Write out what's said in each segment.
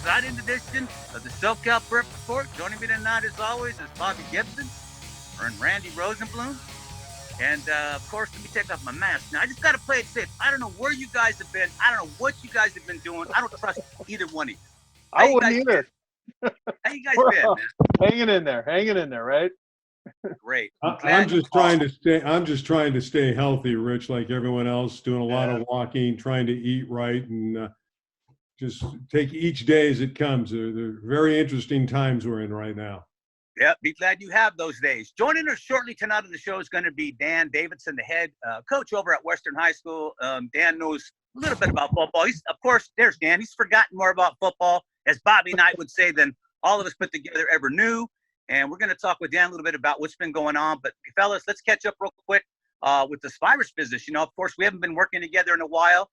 exciting edition of the SoCal Prep Report. Joining me tonight, as always, is Bobby Gibson and Randy Rosenblum. And, of course, let me take off my mask. Now, I just got to play it safe. I don't know where you guys have been. I don't know what you guys have been doing. I don't trust either one of you. I wouldn't either. How you guys been, man? Hanging in there, right? Great. I'm just trying to stay healthy, Rich, like everyone else, doing a lot of walking, trying to eat right, and just take each day as it comes. They're very interesting times we're in right now. Yeah, be glad you have those days. Joining us shortly tonight on the show is going to be Dan Davidson, the head coach over at Western High School. Dan knows a little bit about football. Of course, there's Dan. He's forgotten more about football, as Bobby Knight would say, than all of us put together ever knew. And we're going to talk with Dan a little bit about what's been going on. But, fellas, let's catch up real quick with this virus business. You know, of course, we haven't been working together in a while.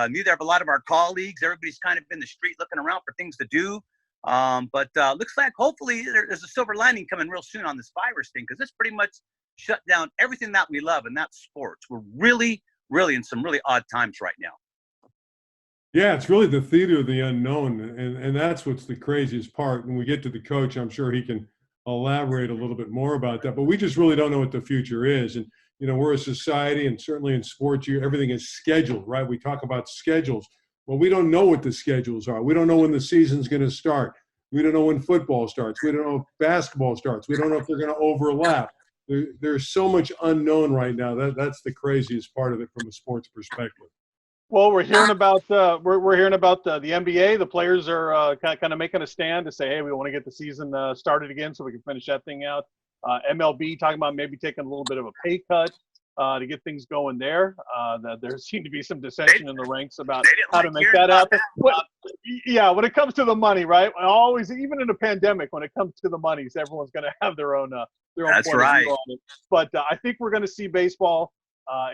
Neither have a lot of our colleagues. Everybody's kind of in the street looking around for things to do. But looks like hopefully there's a silver lining coming real soon on this virus thing, because it's pretty much shut down everything that we love, and that's sports. We're really, really in some really odd times right now. Yeah, it's really the theater of the unknown, and that's what's the craziest part. When we get to the coach, I'm sure he can elaborate a little bit more about that, but we just really don't know what the future is. And, you know, we're a society, and certainly in sports, everything is scheduled, right? We talk about schedules. Well, we don't know what the schedules are. We don't know when the season's going to start. We don't know when football starts. We don't know if basketball starts. We don't know if they're going to overlap. There's so much unknown right now. That's the craziest part of it from a sports perspective. Well, we're hearing about we're hearing about the NBA. The players are kind of making a stand to say, hey, we want to get the season started again so we can finish that thing out. MLB talking about maybe taking a little bit of a pay cut to get things going there. That there seemed to be some dissension in the ranks about how to make that happen. Yeah, when it comes to the money, right? Always, even in a pandemic, when it comes to the money, everyone's going to have their own That's point right. of view on it. But I think we're going to see baseball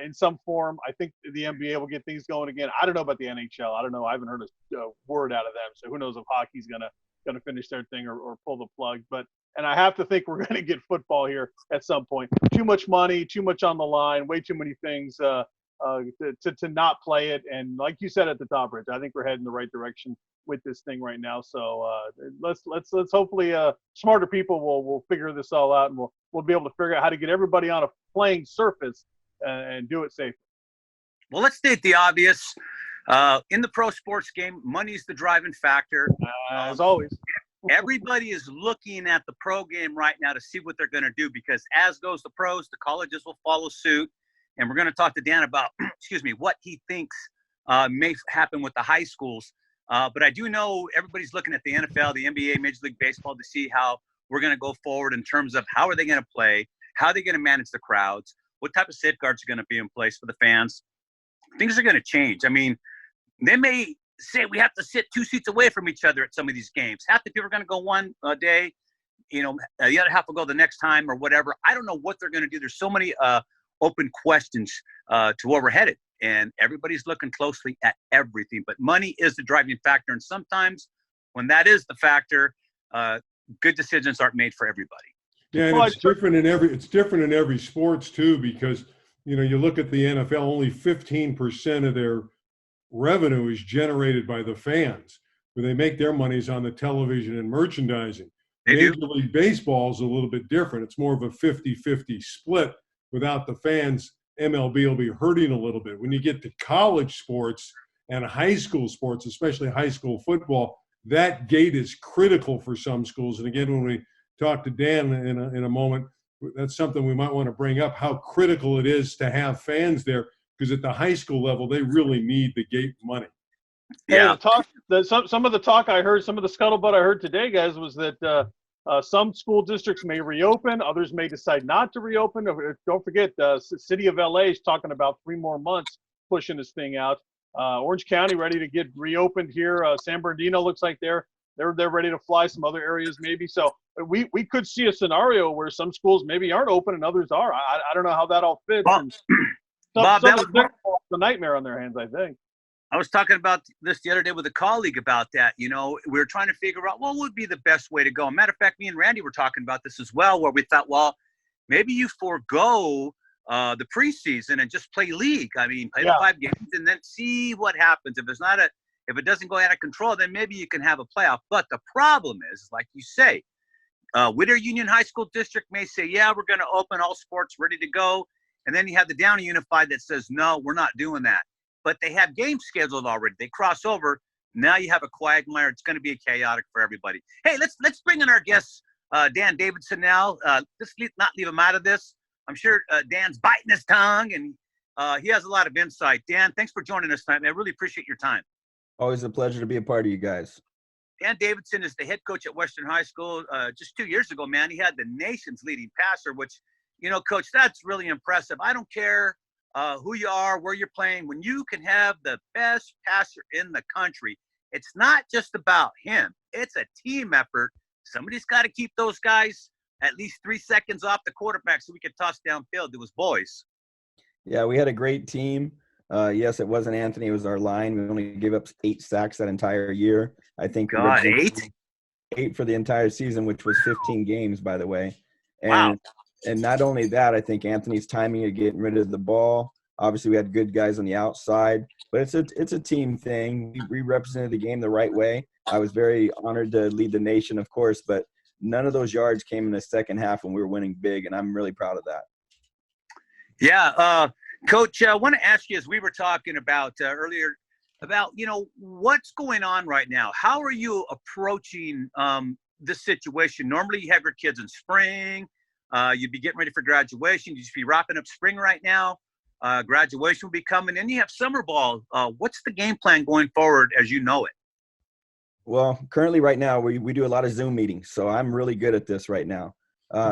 in some form. I think the NBA will get things going again. I don't know about the NHL. I don't know. I haven't heard a word out of them. So who knows if hockey's gonna finish their thing or pull the plug. And I have to think we're going to get football here at some point. Too much money, too much on the line, way too many things to not play it. And like you said at the top, Rich, I think we're heading the right direction with this thing right now. So let's hopefully smarter people will figure this all out, and we'll be able to figure out how to get everybody on a playing surface and do it safely. Well, let's state the obvious. In the pro sports game, money's the driving factor. As always. Everybody is looking at the pro game right now to see what they're going to do, because as goes the pros, the colleges will follow suit. And we're going to talk to Dan about, what he thinks may happen with the high schools. But I do know everybody's looking at the NFL, the NBA, Major League Baseball to see how we're going to go forward in terms of how are they going to play, how are they going to manage the crowds, what type of safeguards are going to be in place for the fans. Things are going to change. I mean, they may say we have to sit 2 seats away from each other at some of these games. Half the people are going to go one day, the other half will go the next time or whatever. I don't know what they're going to do. There's so many open questions to where we're headed, and everybody's looking closely at everything. But money is the driving factor, and sometimes when that is the factor, good decisions aren't made for everybody. Yeah, and it's different in every sports too, because you look at the NFL, only 15% of their revenue is generated by the fans, where they make their monies on the television and merchandising. Major League Baseball is a little bit different. It's more of a 50-50 split. Without the fans, MLB will be hurting a little bit. When you get to college sports and high school sports, especially high school football, that gate is critical for some schools. And again, when we talk to Dan in a moment, that's something we might want to bring up, how critical it is to have fans there, because at the high school level, they really need the gate money. Yeah. Hey, some of the talk I heard, some of the scuttlebutt I heard today, guys, was that some school districts may reopen, others may decide not to reopen. Don't forget, the city of LA is talking about 3 more months pushing this thing out. Orange County ready to get reopened here. San Bernardino looks like they're ready to fly. Some other areas maybe. So we could see a scenario where some schools maybe aren't open and others are. I don't know how that all fits. Bob, that was the nightmare on their hands, I think. I was talking about this the other day with a colleague about that. We were trying to figure out what would be the best way to go. Matter of fact, me and Randy were talking about this as well, where we thought, well, maybe you forego the preseason and just play league. I mean, play the 5 games and then see what happens. If If it doesn't go out of control, then maybe you can have a playoff. But the problem is, like you say, Whittier Union High School District may say, yeah, we're going to open all sports, ready to go. And then you have the Downey Unified that says, no, we're not doing that. But they have games scheduled already. They cross over. Now you have a quagmire. It's going to be chaotic for everybody. Hey, let's bring in our guest, Dan Davidson now. Let's not leave him out of this. I'm sure Dan's biting his tongue, and he has a lot of insight. Dan, thanks for joining us tonight. I really appreciate your time. Always a pleasure to be a part of you guys. Dan Davidson is the head coach at Western High School. Just 2 years ago, man, he had the nation's leading passer, which, Coach, that's really impressive. I don't care who you are, where you're playing. When you can have the best passer in the country, it's not just about him. It's a team effort. Somebody's got to keep those guys at least 3 seconds off the quarterback so we could toss downfield to his boys. Yeah, we had a great team. Yes, it wasn't Anthony. It was our line. We only gave up 8 sacks that entire year. I think God, 8? 8 for the entire season, which was 15 games, by the way. And, wow. And not only that, I think Anthony's timing of getting rid of the ball. Obviously, we had good guys on the outside, but it's a team thing. We represented the game the right way. I was very honored to lead the nation, of course, but none of those yards came in the second half when we were winning big, and I'm really proud of that. Yeah, Coach, I want to ask you, as we were talking about earlier, about, what's going on right now. How are you approaching this situation? Normally you have your kids in spring. You'd be getting ready for graduation. You'd just be wrapping up spring right now. Graduation will be coming. And you have summer ball. What's the game plan going forward as you know it? Well, currently right now we do a lot of Zoom meetings. So I'm really good at this right now.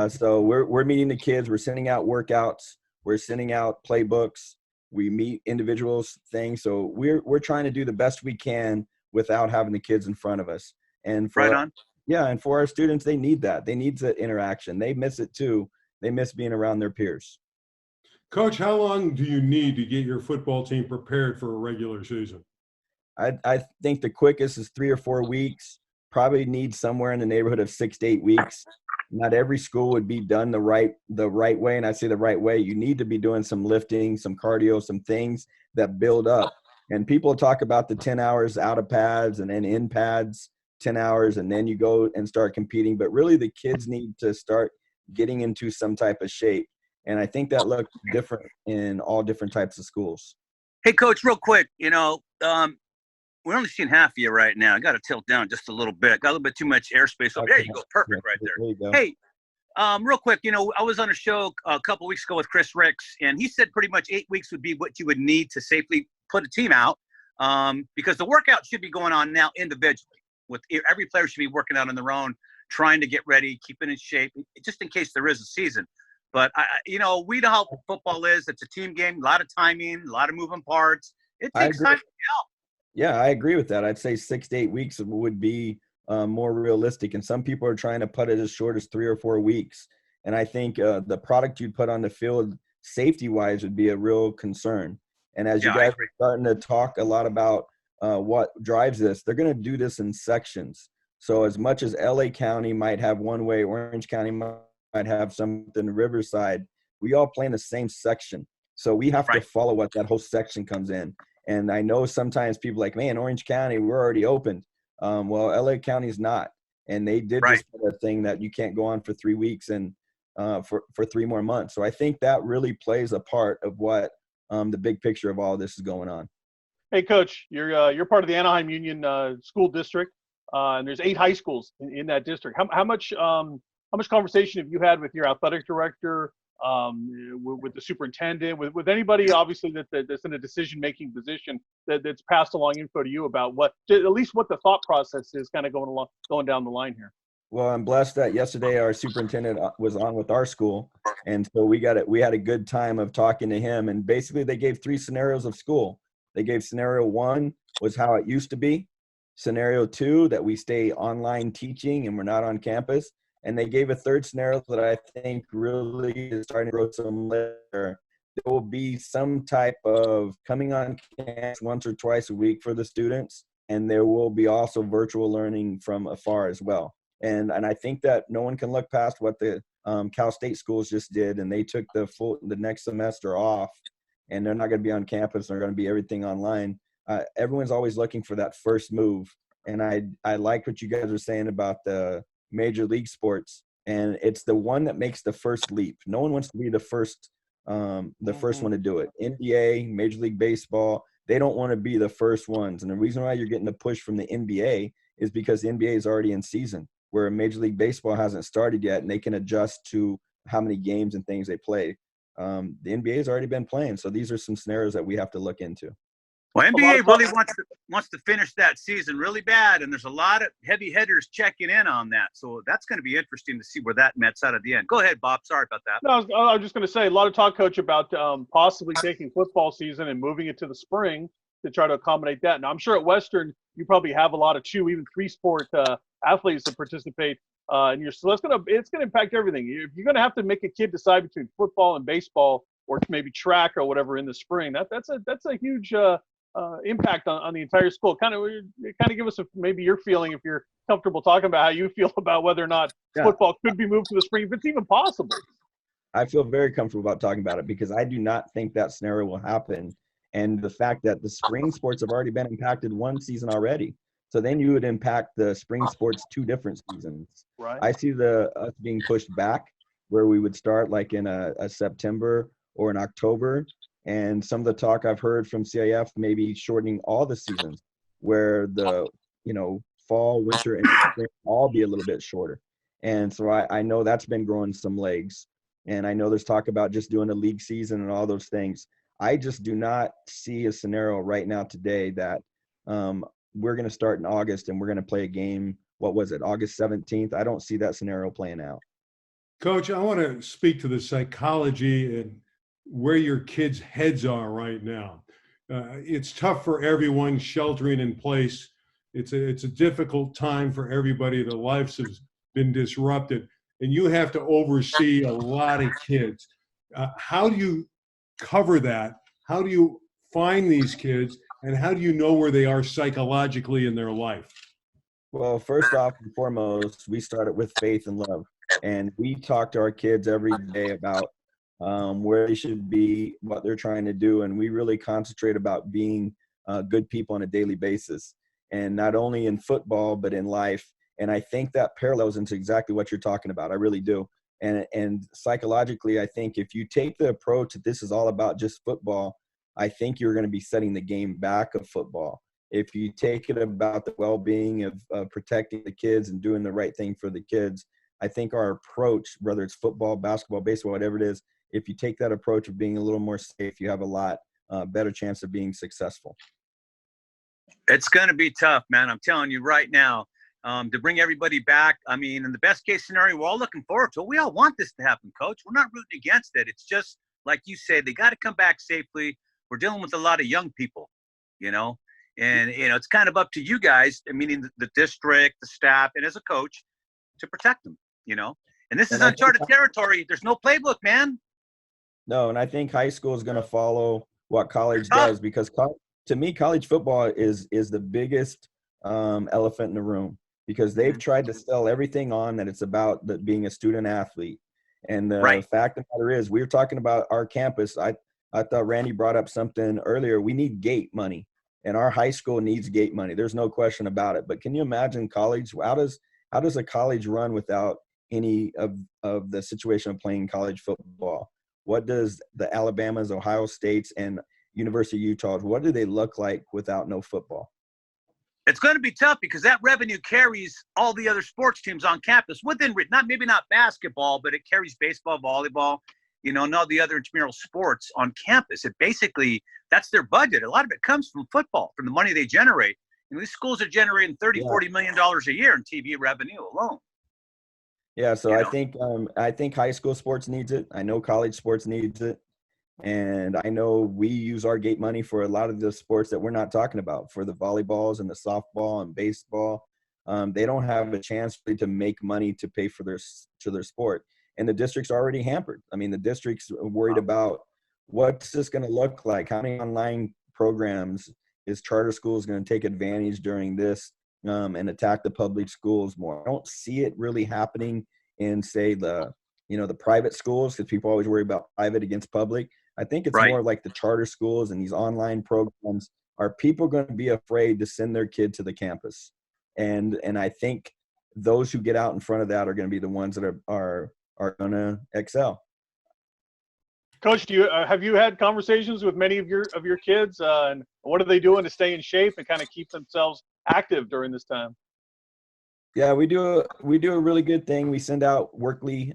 So we're meeting the kids. We're sending out workouts. We're sending out playbooks. We meet individuals things. So we're trying to do the best we can without having the kids in front of us. And for, right on. Yeah, and for our students, they need that. They need that interaction. They miss it too. They miss being around their peers. Coach, how long do you need to get your football team prepared for a regular season? I think the quickest is 3 or 4 weeks. Probably need somewhere in the neighborhood of 6 to 8 weeks. Not every school would be done the right way. And I say the right way, you need to be doing some lifting, some cardio, some things that build up. And people talk about the 10 hours out of pads and then in pads, 10 hours, and then you go and start competing. But really the kids need to start getting into some type of shape. And I think that looks different in all different types of schools. Hey, Coach, real quick, we're only seeing half of you right now. I got to tilt down just a little bit. Got a little bit too much airspace. Okay. There you go. Perfect right there. There you go. Hey, real quick, I was on a show a couple weeks ago with Chris Ricks, and he said pretty much 8 weeks would be what you would need to safely put a team out because the workout should be going on now individually. With every player should be working out on their own, trying to get ready, keeping in shape, just in case there is a season. But, we know how football is. It's a team game, a lot of timing, a lot of moving parts. It takes time to help. Yeah, I agree with that. I'd say 6 to 8 weeks would be more realistic. And some people are trying to put it as short as 3 or 4 weeks. And I think the product you'd put on the field safety-wise would be a real concern. And as you guys are starting to talk a lot about what drives this, they're going to do this in sections. So as much as LA County might have one way, Orange County might have something, Riverside, we all play in the same section. So we have to follow what that whole section comes in. And I know sometimes people like, man, Orange County, we're already opened. Well, LA County is not. And they did this thing that you can't go on for 3 weeks and for 3 more months. So I think that really plays a part of what the big picture of all this is going on. Hey, Coach, you're part of the Anaheim Union School District, and there's 8 high schools in that district. How much conversation have you had with your athletic director, with the superintendent, with anybody obviously that's in a decision-making position that's passed along info to you about at least what the thought process is kind of going down the line here? Well, I'm blessed that yesterday our superintendent was on with our school, and so we had a good time of talking to him. And basically, they gave 3 scenarios of school. They gave scenario 1 was how it used to be. Scenario 2 that we stay online teaching and we're not on campus. And they gave a 3rd scenario that I think really is starting to grow some later. There will be some type of coming on campus once or twice a week for the students, and there will be also virtual learning from afar as well. And I think that no one can look past what the Cal State schools just did, and they took the next semester off, and they're not going to be on campus. They're going to be everything online. everyone's always looking for that first move. And I like what you guys are saying about the major league sports, and it's the one that makes the first leap. No one wants to be the first one to do it. NBA, Major League Baseball, they don't want to be the first ones. And the reason why you're getting the push from the NBA is because the NBA is already in season, where Major League Baseball hasn't started yet, and they can adjust to how many games and things they play. The NBA has already been playing, so these are some scenarios that we have to look into. Well, NBA really wants to finish that season really bad, and there's a lot of heavy hitters checking in on that. So that's going to be interesting to see where that nets out at the end. Go ahead, Bob. Sorry about that. No, I was just going to say a lot of talk, Coach, about possibly taking football season and moving it to the spring to try to accommodate that. Now, I'm sure at Western you probably have a lot of even 3-sport athletes that participate in your. So it's going to impact everything. If you're going to have to make a kid decide between football and baseball, or maybe track or whatever in the spring, that's a huge impact on the entire school. Kind of give us maybe your feeling, if you're comfortable talking about how you feel about whether or not football could be moved to the spring, if it's even possible. I feel very comfortable about talking about it because I do not think that scenario will happen. And the fact that the spring sports have already been impacted one season already. So then you would impact the spring sports 2 different seasons. Right. I see us being pushed back, where we would start like in a September or an October. And some of the talk I've heard from CIF maybe shortening all the seasons, where the fall, winter, and spring all be a little bit shorter. And so I know that's been growing some legs. And I know there's talk about just doing a league season and all those things. I just do not see a scenario right now today that we're going to start in August and we're going to play a game. What was it, August 17th? I don't see that scenario playing out. Coach, I want to speak to the psychology and where your kids' heads are right now. It's tough for everyone sheltering in place. It's a difficult time for everybody. Their lives have been disrupted, and you have to oversee a lot of kids. How do you cover that? How do you find these kids, and how do you know where they are psychologically in their life? Well, first off and foremost, we started with faith and love, and we talk to our kids every day about where they should be, what they're trying to do, and we really concentrate about being good people on a daily basis, and not only in football but in life. And I think that parallels into exactly what you're talking about. I really do. And psychologically, I think if you take the approach that this is all about just football, I think you're going to be setting the game back of football. If you take it about the well-being of protecting the kids and doing the right thing for the kids, I think our approach, whether it's football, basketball, baseball, whatever it is, if you take that approach of being a little more safe, you have a lot better chance of being successful. It's going to be tough, man. I'm telling you right now, to bring everybody back. I mean, in the best case scenario, we're all looking forward to it. We all want this to happen, Coach. We're not rooting against it. It's just, like you said, they got to come back safely. We're dealing with a lot of young people, and, it's kind of up to you guys, meaning the district, the staff, and as a coach, to protect them, And this is uncharted territory. There's no playbook, man. No, and I think high school is going to follow what college does, because to me, college football is the biggest elephant in the room, because they've tried to sell everything on that it's about being a student athlete. And the fact of the matter is, we were talking about our campus. I thought Randy brought up something earlier. We need gate money, and our high school needs gate money. There's no question about it. But can you imagine college? How does a college run without any of the situation of playing college football? What does the Alabamas, Ohio States, and University of Utah, what do they look like without no football? It's going to be tough because that revenue carries all the other sports teams on campus within, maybe not basketball, but it carries baseball, volleyball, and all the other intramural sports on campus. It basically, that's their budget. A lot of it comes from football, from the money they generate. These schools are generating $40 million a year in TV revenue alone. Yeah, so I think high school sports needs it. I know college sports needs it. And I know we use our gate money for a lot of the sports that we're not talking about, for the volleyballs and the softball and baseball. They don't have a chance to make money to pay for their sport. And the district's already hampered. I mean, the district's worried about what's this going to look like? How many online programs is charter schools going to take advantage during this and attack the public schools more? I don't see it really happening in, say, the private schools, because people always worry about private against public. I think it's more like the charter schools and these online programs are people going to be afraid to send their kid to the campus? And I think those who get out in front of that are going to be the ones that are going to excel. Coach, have you had conversations with many of your kids, and what are they doing to stay in shape and kind of keep themselves active during this time? Yeah, we do a really good thing. We send out weekly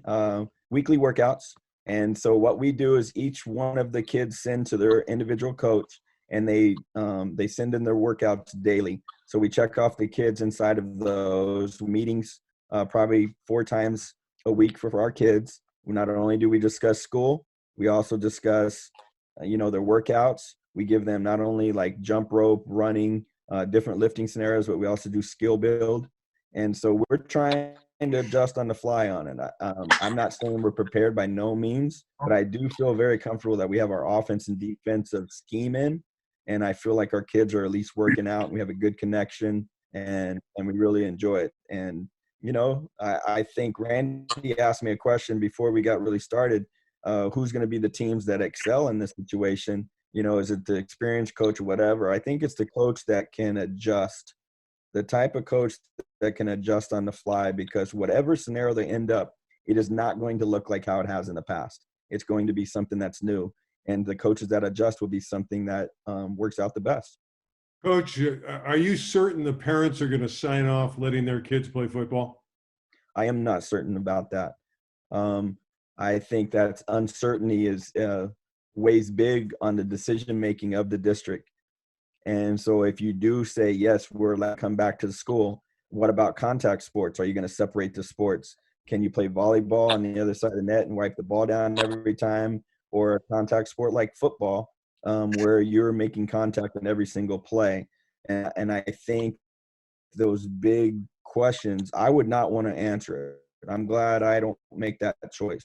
workouts. And so what we do is each one of the kids send to their individual coach, and they send in their workouts daily. So we check off the kids inside of those meetings probably 4 times a week for our kids. Not only do we discuss school, we also discuss, their workouts. We give them not only like jump rope, running, different lifting scenarios, but we also do skill build. And so we're trying to adjust on the fly on it. I'm not saying we're prepared by no means, but I do feel very comfortable that we have our offense and defensive scheme in. And I feel like our kids are at least working out, and we have a good connection, and we really enjoy it. And, I think Randy asked me a question before we got really started. Who's going to be the teams that excel in this situation? Is it the experienced coach or whatever? I think it's the coach that can adjust, the type of coach that can adjust on the fly, because whatever scenario they end up, it is not going to look like how it has in the past. It's going to be something that's new. And the coaches that adjust will be something that works out the best. Coach, are you certain the parents are going to sign off letting their kids play football? I am not certain about that. I think that uncertainty weighs big on the decision-making of the district. And so if you do say, yes, we're allowed to come back to the school, what about contact sports? Are you going to separate the sports? Can you play volleyball on the other side of the net and wipe the ball down every time? Or a contact sport like football, where you're making contact on every single play? And I think those big questions, I would not want to answer it. I'm glad I don't make that choice.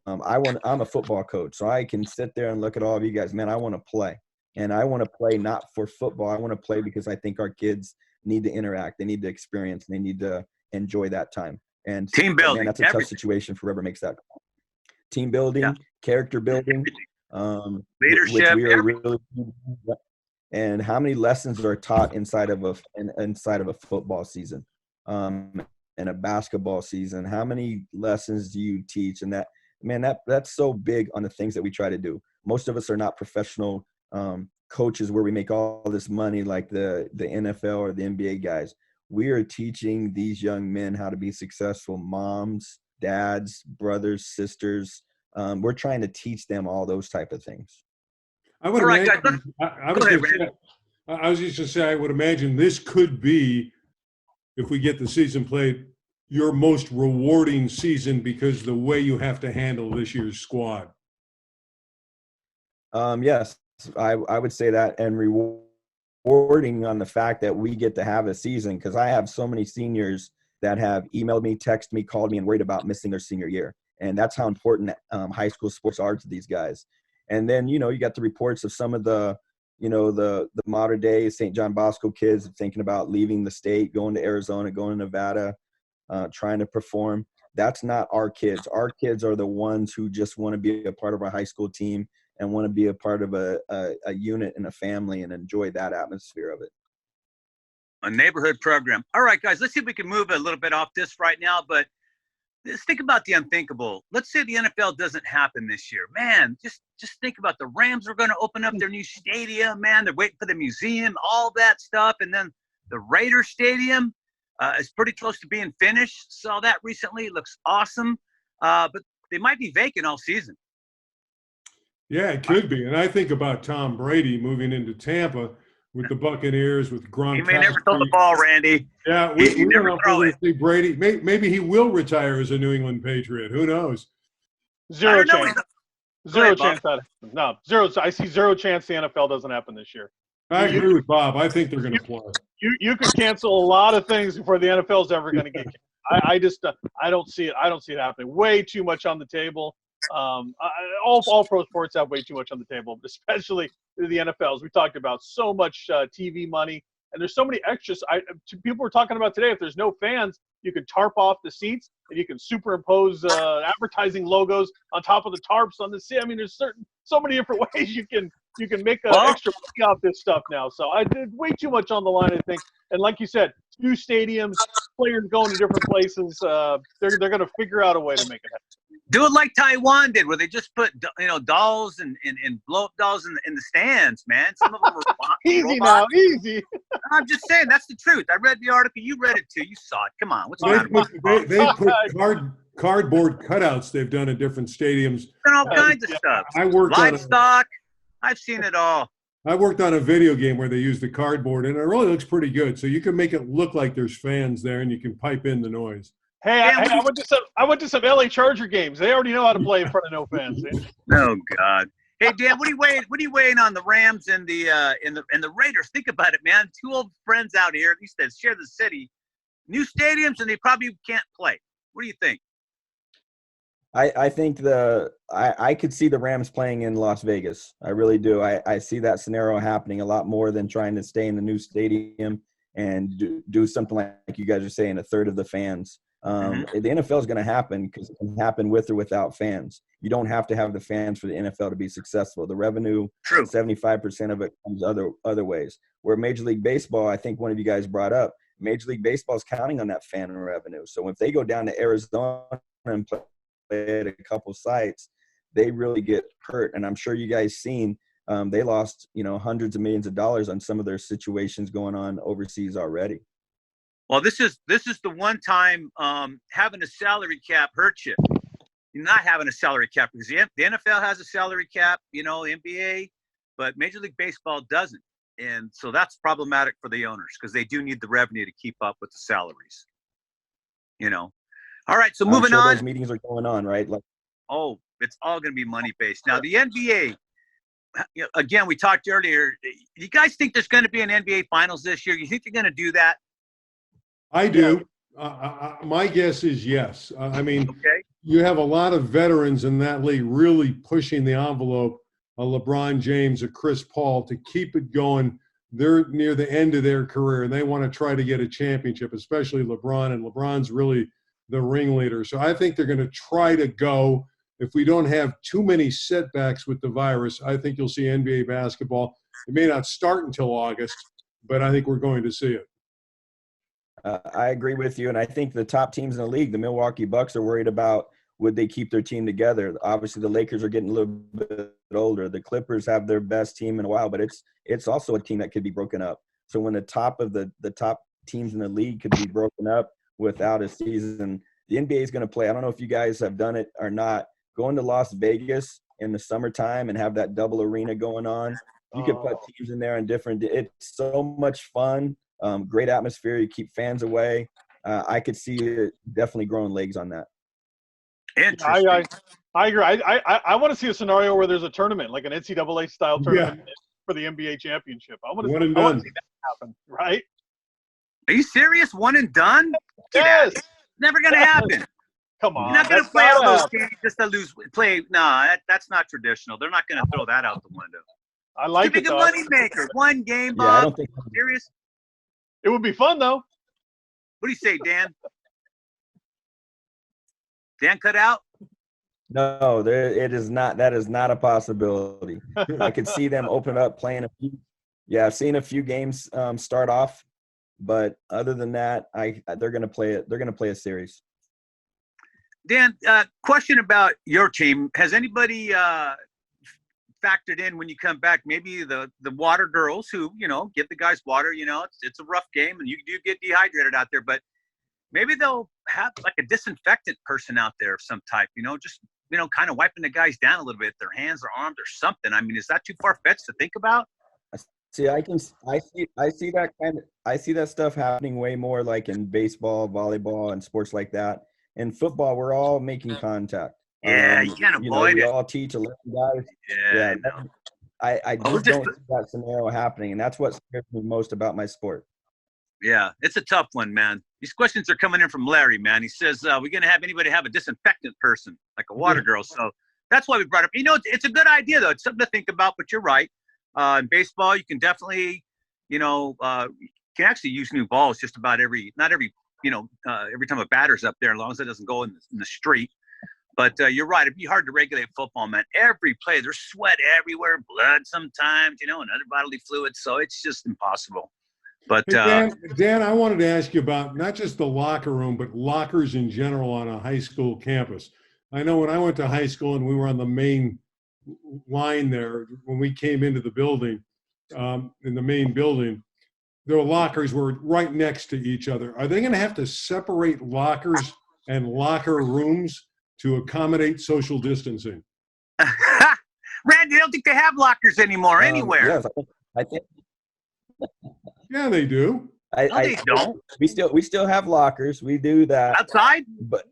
I'm a football coach, so I can sit there and look at all of you guys. Man, I want to play. And I want to play not for football. I want to play because I think our kids need to interact. They need to experience. They need to enjoy that time. And team building. Man, that's a tough situation for whoever makes that call. Team building, character building, leadership, which we are really. And how many lessons are taught inside of a football season, and a basketball season? How many lessons do you teach? And that's so big on the things that we try to do. Most of us are not professional coaches where we make all this money like the NFL or the NBA guys. We are teaching these young men how to be successful moms, dads, brothers, sisters. We're trying to teach them all those type of things. I would imagine, I was just going to say, I would imagine this could be, if we get the season played, your most rewarding season because the way you have to handle this year's squad. Yes, I would say that, and rewarding on the fact that we get to have a season, because I have so many seniors that have emailed me, texted me, called me, and worried about missing their senior year. And that's how important high school sports are to these guys. And then, you got the reports of some of the modern day St. John Bosco kids thinking about leaving the state, going to Arizona, going to Nevada, trying to perform. That's not our kids. Our kids are the ones who just want to be a part of our high school team and want to be a part of a unit and a family and enjoy that atmosphere of it. A neighborhood program. All right, guys, let's see if we can move a little bit off this right now, but let's think about the unthinkable. Let's say the NFL doesn't happen this year. Man, just think about the Rams are going to open up their new stadium. Man, they're waiting for the museum, all that stuff. And then the Raiders stadium is pretty close to being finished. Saw that recently. It looks awesome. But they might be vacant all season. Yeah, it could be. And I think about Tom Brady moving into Tampa with the Buccaneers, with Gronkowski. He may never throw the ball, Randy. Yeah, we don't know if we're going to see Brady. Maybe he will retire as a New England Patriot. Who knows? Zero chance. I see zero chance the NFL doesn't happen this year. I agree with Bob. I think they're going to play. You could cancel a lot of things before the NFL is ever going to get canceled. I don't see it. I don't see it happening. Way too much on the table. All pro sports have way too much on the table, especially the NFL. As we talked about, so much TV money, and there's so many extras. People were talking about today, if there's no fans, you can tarp off the seats and you can superimpose advertising logos on top of the tarps on the seat. I mean, there's so many different ways you can You can make Well- extra money off this stuff now. So I did way too much on the line, I think. And like you said, new stadiums, players going to different places. They're going to figure out a way to make it happen. Do it like Taiwan did, where they just put dolls and blow up dolls in the stands, man. Some of them are Easy now, easy. I'm just saying, that's the truth. I read the article. You read it too. You saw it. Come on, what's the They matter? put cardboard cutouts they've done in different stadiums. Done all kinds of stuff. I worked on Livestock. I've seen it all. I worked on a video game where they used the cardboard, and it really looks pretty good. So you can make it look like there's fans there, and you can pipe in the noise. Hey, I went to some LA Charger games. They already know how to play in front of no fans. Oh God. Hey Dan, what are you weighing on the Rams and the Raiders? Think about it, man. Two old friends out here, at least that share the city. New stadiums, and they probably can't play. What do you think? I think I could see the Rams playing in Las Vegas. I really do. I see that scenario happening a lot more than trying to stay in the new stadium and do something like you guys are saying, a third of the fans. The NFL is going to happen because it can happen with or without fans. You don't have to have the fans for the NFL to be successful. The revenue, 75% of it comes other ways. Where Major League Baseball, I think one of you guys brought up, Major League Baseball is counting on that fan revenue. So if they go down to Arizona and play at a couple sites, they really get hurt. And I'm sure you guys seen they lost hundreds of millions of dollars on some of their situations going on overseas already. Well, this is the one time having a salary cap hurts you. Not having a salary cap, because the NFL has a salary cap, the NBA, but Major League Baseball doesn't. And so that's problematic for the owners because they do need the revenue to keep up with the salaries. All right, so moving on. Those meetings are going on, right? It's all going to be money-based. Now, the NBA, again, we talked earlier. You guys think there's going to be an NBA Finals this year? You think they're going to do that? I do. My guess is yes. You have a lot of veterans in that league really pushing the envelope, a LeBron James, a Chris Paul, to keep it going. They're near the end of their career, and they want to try to get a championship, especially LeBron, and LeBron's really the ringleader. So I think they're going to try to go. If we don't have too many setbacks with the virus, I think you'll see NBA basketball. It may not start until August, but I think we're going to see it. I agree with you, and I think the top teams in the league, the Milwaukee Bucks, are worried about would they keep their team together. Obviously, the Lakers are getting a little bit older. The Clippers have their best team in a while, but it's also a team that could be broken up. So when the top of the top teams in the league could be broken up without a season, the NBA is going to play. I don't know if you guys have done it or not. Going to Las Vegas in the summertime and have that double arena going on, you could put teams in there in different – it's so much fun. Great atmosphere. You keep fans away. I could see it definitely growing legs on that. Interesting. I agree. I want to see a scenario where there's a tournament, like an NCAA style tournament for the NBA championship. I want to see that happen, right? Are you serious? One and done? Yes. It's never going to happen. Come on. You're not going to play all those games just to lose. That's not traditional. They're not going to throw that out the window. I like it, though. It's a big moneymaker. One game, Bob. Yeah, I don't think serious. It would be fun, though. What do you say, Dan? Dan cut out? No, it is not. That is not a possibility. I could see them open up, playing a few. Yeah, I've seen a few games start off, but other than that, they're going to play it. They're going to play a series. Dan, question about your team. Has anybody factored in when you come back? Maybe the water girls who give the guys water. It's a rough game, and you do get dehydrated out there, but maybe they'll have like a disinfectant person out there of some type, just, kind of wiping the guys down a little bit, their hands or arms or something. I mean, is that too far-fetched to think about? See, I see that stuff happening way more like in baseball, volleyball, and sports like that. In football, we're all making contact. Yeah, you can't avoid it. We all teach 11 guys. Yeah. I just don't see that scenario happening, and that's what scares me most about my sport. Yeah, it's a tough one, man. These questions are coming in from Larry, man. He says, we're going to have anybody have a disinfectant person, like a water girl. So that's why we brought up. It's a good idea, though. It's something to think about, but you're right. In baseball, you can definitely, you can actually use new balls just about every time a batter's up there, as long as it doesn't go in the street. But you're right. It'd be hard to regulate football, man. Every play, there's sweat everywhere, blood sometimes, and other bodily fluids. So it's just impossible. But Hey, Dan, I wanted to ask you about not just the locker room, but lockers in general on a high school campus. I know when I went to high school and we were on the main line there, when we came into the building, in the main building, their lockers were right next to each other. Are they going to have to separate lockers and locker rooms to accommodate social distancing? Randy, I don't think they have lockers anymore anywhere. Yes, I think. Yeah, they do. No, they don't. We still have lockers. We do that Outside? But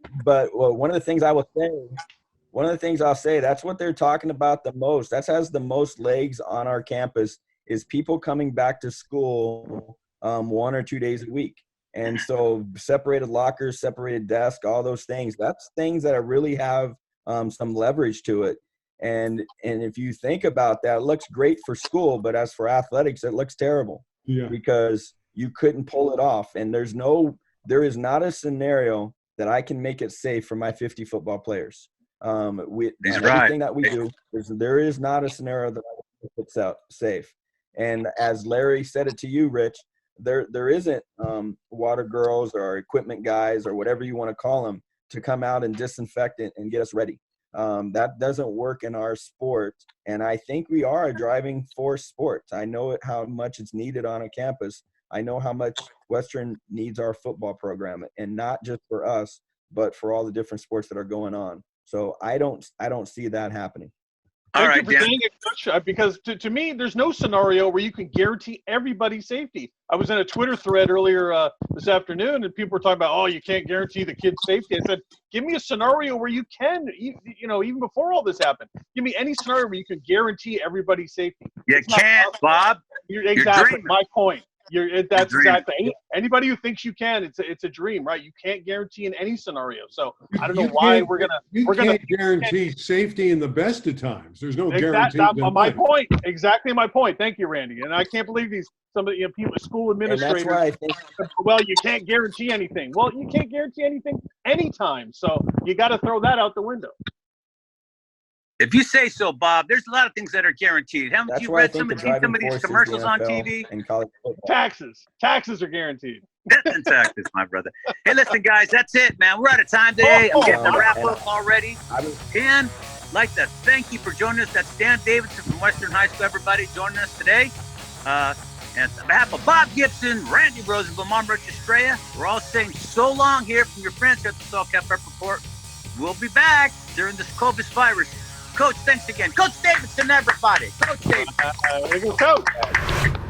well, one of the things I'll say, that's what they're talking about the most. That has the most legs on our campus is people coming back to school 1 or 2 days a week. And so separated lockers, separated desk, all those things, that's things that really have some leverage to it. And if you think about that, it looks great for school, but as for athletics, it looks terrible. Yeah. Because you couldn't pull it off. And there is not a scenario that I can make it safe for my 50 football players. Everything that we do, there is not a scenario that I can make it safe. And as Larry said it to you, Rich, there isn't water girls or equipment guys or whatever you want to call them to come out and disinfect it and get us ready. That doesn't work in our sport. And I think we are a driving force sport. I know how much it's needed on a campus. I know how much Western needs our football program, and not just for us, but for all the different sports that are going on. So I don't see that happening. Thank you for saying it, Coach, because to me, there's no scenario where you can guarantee everybody's safety. I was in a Twitter thread earlier this afternoon, and people were talking about, oh, you can't guarantee the kid's safety. I said, give me a scenario where you can, even before all this happened. Give me any scenario where you can guarantee everybody's safety. You can't, Bob. Exactly my point. That's exactly. Anybody who thinks you can, it's a dream, right? You can't guarantee in any scenario. So I don't know why we're gonna guarantee safety in the best of times. There's no guarantee. My point. Exactly my point. Thank you, Randy. And I can't believe some of the people, school administrators. And that's why I think. Well, you can't guarantee anything. Well, you can't guarantee anything anytime. So you got to throw that out the window. If you say so, Bob, there's a lot of things that are guaranteed. Haven't you read some of these commercials on TV? Taxes are guaranteed. And taxes, my brother. Hey, listen, guys, that's it, man. We're out of time today. I'm getting the wrap up already. And like to thank you for joining us. That's Dan Davidson from Western High School, everybody joining us today. And on behalf of Bob Gibson, Randy Rosenbaum, Mom Rich Estrella, we're all saying so long here from your friends here at the SoCal Prep Report. We'll be back during this COVID virus. Coach, thanks again. Coach Davidson, everybody. Coach Davidson. Coach.